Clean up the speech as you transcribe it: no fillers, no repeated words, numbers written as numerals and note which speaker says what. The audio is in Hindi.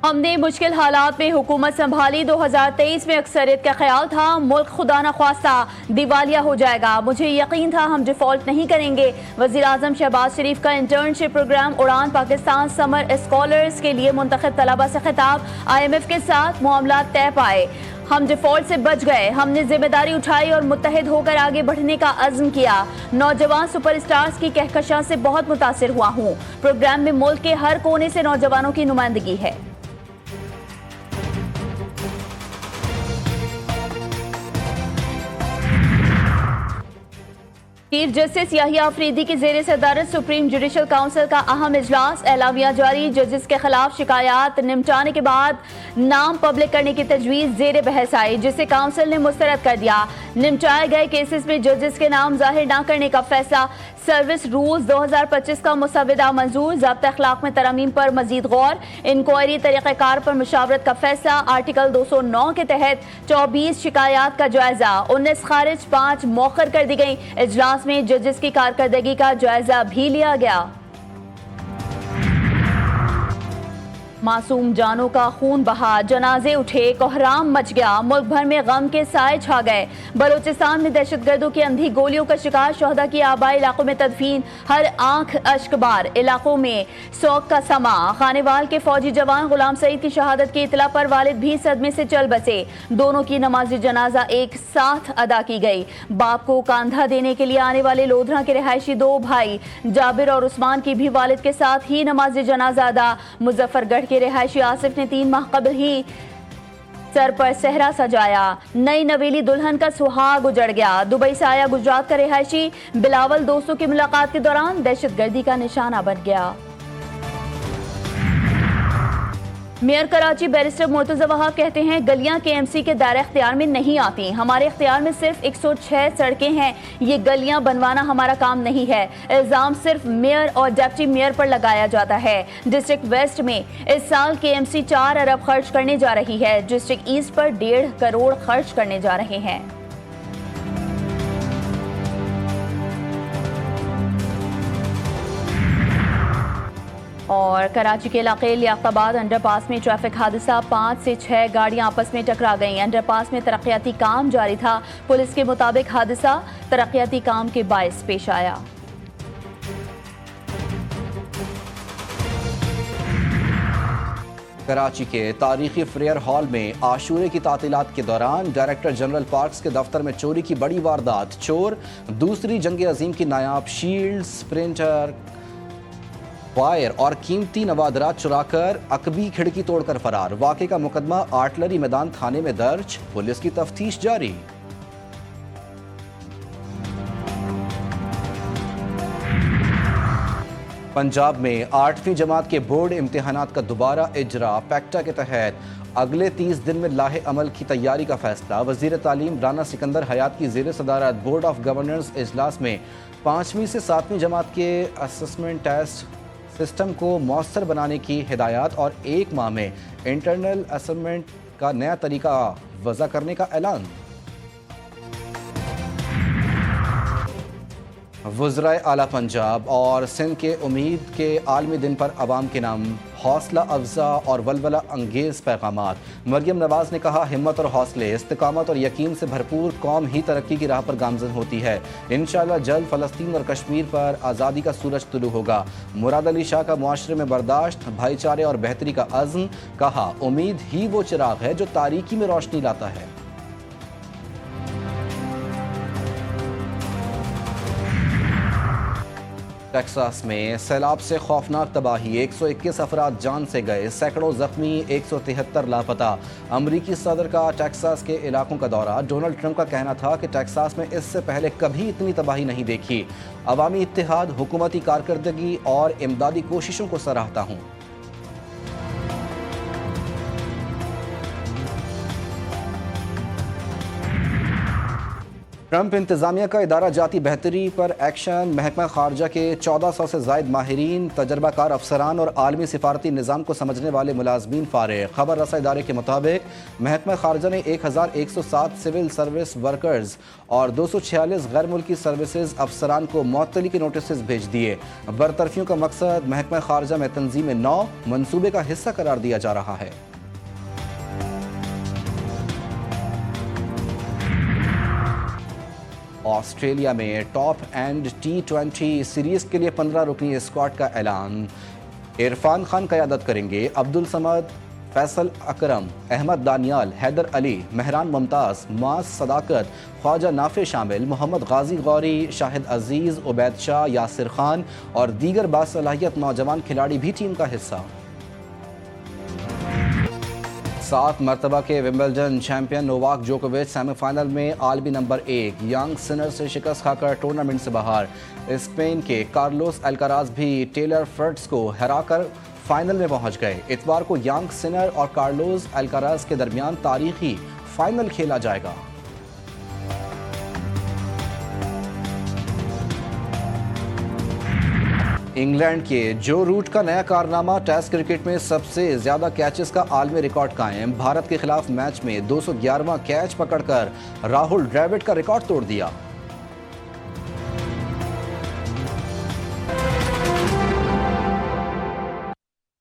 Speaker 1: हमने मुश्किल हालात में हुकूमत संभाली। 2023 में अक्सरियत का ख्याल था मुल्क खुदा न ख्वास्ता दिवालिया हो जाएगा। मुझे यकीन था हम डिफॉल्ट नहीं करेंगे। वज़ीर आज़म शहबाज शरीफ का इंटर्नशिप प्रोग्राम उड़ान पाकिस्तान समर स्कॉलर्स के लिए मुंतखब तलबा से खिताब। IMF के साथ मामला तय पाए। हम डिफॉल्ट से बच गए। हमने जिम्मेदारी उठाई और मुत्तहिद होकर आगे बढ़ने का अज़्म किया। नौजवान सुपरस्टार्स की कहकशां से बहुत मुतासिर हुआ हूँ। प्रोग्राम में मुल्क के हर कोने से नौजवानों की नुमाइंदगी है। चीफ जस्टिस याहिया अफरीदी की जेर सदारत सुप्रीम जुडिशल काउंसिल का अहम इजलास। एलामिया जारी। जजेस के खिलाफ शिकायत निपटाने के बाद नाम पब्लिक करने की तजवीज़ जेर बहस आई, जिसे काउंसिल ने मुस्तरद कर दिया। निपटाए गए केसेस में जजेस के नाम जाहिर न करने का फैसला। सर्विस रूल्स 2025 का मुसविदा मंजूर। ज़ाब्ता अखलाक में तरमीम पर मजीद गौर। इंक्वायरी तरीक़ाकार पर मुशावरत का फैसला। आर्टिकल 209 के तहत 24 शिकायत का जायजा। 19 खारिज, 5 मौखर कर दी गई। इजलास में जजेस की कारकर्दगी का जायजा भी लिया गया। मासूम जानों का खून बहा, जनाजे उठे, कोहराम मच गया। मुल्क भर में गम के साए छा गए। बलूचिस्तान में दहशतगर्दों की अंधी गोलियों का शिकार शोहदा की आबाई इलाकों में तदफीन। हर आंख अश्कबार। इलाकों में शौक का समा। खानेवाल के फौजी जवान गुलाम सईद की शहादत की इतला पर वालिद भी सदमे से चल बसे। दोनों की नमाज जनाजा एक साथ अदा की गई। बाप को कांधा देने के लिए आने वाले लोधरा के रिहायशी 2 भाई जाबिर और उस्मान की भी वालिद के साथ ही नमाज जनाजा अदा। मुजफ्फरगढ़ के रिहायशी आसिफ ने 3 माह कबल ही सर पर सहरा सजाया। नई नवेली दुल्हन का सुहाग उजड़ गया। दुबई से आया गुजरात का रिहायशी बिलावल दोस्तों की मुलाकात के दौरान दहशतगर्दी का निशाना बन गया। मेयर कराची बैरिस्टर मुर्तजा वहाब कहते हैं गलियां KMC के दायरे इख्तियार में नहीं आती। हमारे इख्तियार में सिर्फ 106 सड़कें हैं। ये गलियां बनवाना हमारा काम नहीं है। इल्जाम सिर्फ मेयर और डिप्टी मेयर पर लगाया जाता है। डिस्ट्रिक्ट वेस्ट में इस साल KMC 4 अरब खर्च करने जा रही है। डिस्ट्रिक्ट ईस्ट पर 1.5 करोड़ खर्च करने जा रहे हैं। और कराची के इलाके लियाकताबाद अंडरपास में ट्रैफिक हादसा। 5 से 6 गाड़ियां आपस में टकरा गईं। अंडरपास में तरक्याती काम जारी था। पुलिस के मुताबिक हादसा तरक्याती काम के बायस पेश आया।
Speaker 2: कराची के तारीखी फ्रेयर हॉल में आशूरे की तातीलात के दौरान डायरेक्टर जनरल पार्क्स के दफ्तर में चोरी की बड़ी वारदात। चोर दूसरी जंग अजीम की नायाब शील्ड, स्प्रिंटर, फायर और कीमती नवादरात चुराकर अकबी खिड़की तोड़कर फरार। वाक़े का मुकदमा आर्टलरी मैदान थाने में दर्ज। पुलिस की तफ्तीश जारी। पंजाब में 8वीं जमात के बोर्ड इम्तिहानात का दोबारा इजरा। पैक्टा के तहत अगले 30 दिन में लाहे अमल की तैयारी का फैसला। वज़ीर तालीम राना सिकंदर हयात की ज़ेर सदारत बोर्ड ऑफ गवर्नर्स इजलास में 5वीं से 7वीं जमात के असेसमेंट टेस्ट सिस्टम को मौसर बनाने की हिदायत और 1 माह में इंटरनल असेसमेंट का नया तरीका वज़ा करने का ऐलान। वज़राए आला पंजाब और सिंध के उम्मीद के आलमी दिन पर अवाम के नाम हौसला अफजा और वलवला अंगेज़ पैगामात। मरियम नवाज़ ने कहा हिम्मत और हौसले, इस्तिकामत और यकीन से भरपूर कौम ही तरक्की की राह पर गामज़न होती है। इंशाअल्लाह जल्द फ़लस्तीन और कश्मीर पर आज़ादी का सूरज तुलू होगा। मुराद अली शाह का मुआशरे में बर्दाश्त, भाईचारे और बेहतरी का अज़्म। कहा उम्मीद ही वो चिराग है जो तारीकी में रोशनी लाता है। टेक्सास में सैलाब से खौफनाक तबाही। 121 अफराद जान से गए, सैकड़ों जख्मी, 173 लापता। अमरीकी सदर का टेक्सास के इलाकों का दौरा। डोनाल्ड ट्रंप का कहना था कि टेक्सास में इससे पहले कभी इतनी तबाही नहीं देखी। अवामी इत्तेहाद, हुकूमती कारकर्दगी और इमदादी कोशिशों को सराहता हूँ। ट्रंप इंतजामिया का इदारा जाती बेहतरी पर एक्शन। महकमा खारजा के 1400 से जायद माहिरीन, तजर्बाकार अफसरान और आलमी सिफारती निज़ाम को समझने वाले मुलाजमीन फारिग। खबर रसा इदारे के मुताबिक महकमा खारजा ने 1107 सिविल सर्विस वर्कर्स और 246 गैर मुल्की सर्विसेज अफसरान को मुअत्तली के नोटिस भेज दिए। बरतरफियों का मकसद महकमा खारजा में तंजीम नौ मनसूबे का हिस्सा करार दिया जा रहा है। ऑस्ट्रेलिया में टॉप एंड T20 सीरीज के लिए 15 रुकनी स्क्वाड का ऐलान। इरफान खान क़यादत करेंगे, अब्दुल समद, फैसल अकरम, अहमद दानियाल, हैदर अली, मेहरान मुमताज़, मास सदाकत, ख्वाजा नाफे शामिल, मोहम्मद गाजी गौरी, शाहिद अजीज़, उबैद शाह, यासिर खान और दीगर बासलाहियत नौजवान खिलाड़ी भी टीम का हिस्सा। 7 मरतबा के विंबलडन चैंपियन नोवाक जोकोविच सेमीफाइनल में आलमी नंबर 1 यंग सिनर से शिकस्त खाकर टूर्नामेंट से बाहर। स्पेन के कार्लोस अल्काराज भी टेलर फ्रिट्ज को हराकर फाइनल में पहुंच गए। इतवार को यंग सिनर और कार्लोस अल्काराज के दरमियान तारीखी फाइनल खेला जाएगा। इंग्लैंड के जो रूट का नया कारनामा, टेस्ट क्रिकेट में सबसे ज्यादा कैचेस का आलमी रिकॉर्ड कायम। भारत के खिलाफ मैच में 211वां कैच पकड़कर राहुल द्रविड़ का रिकॉर्ड तोड़ दिया।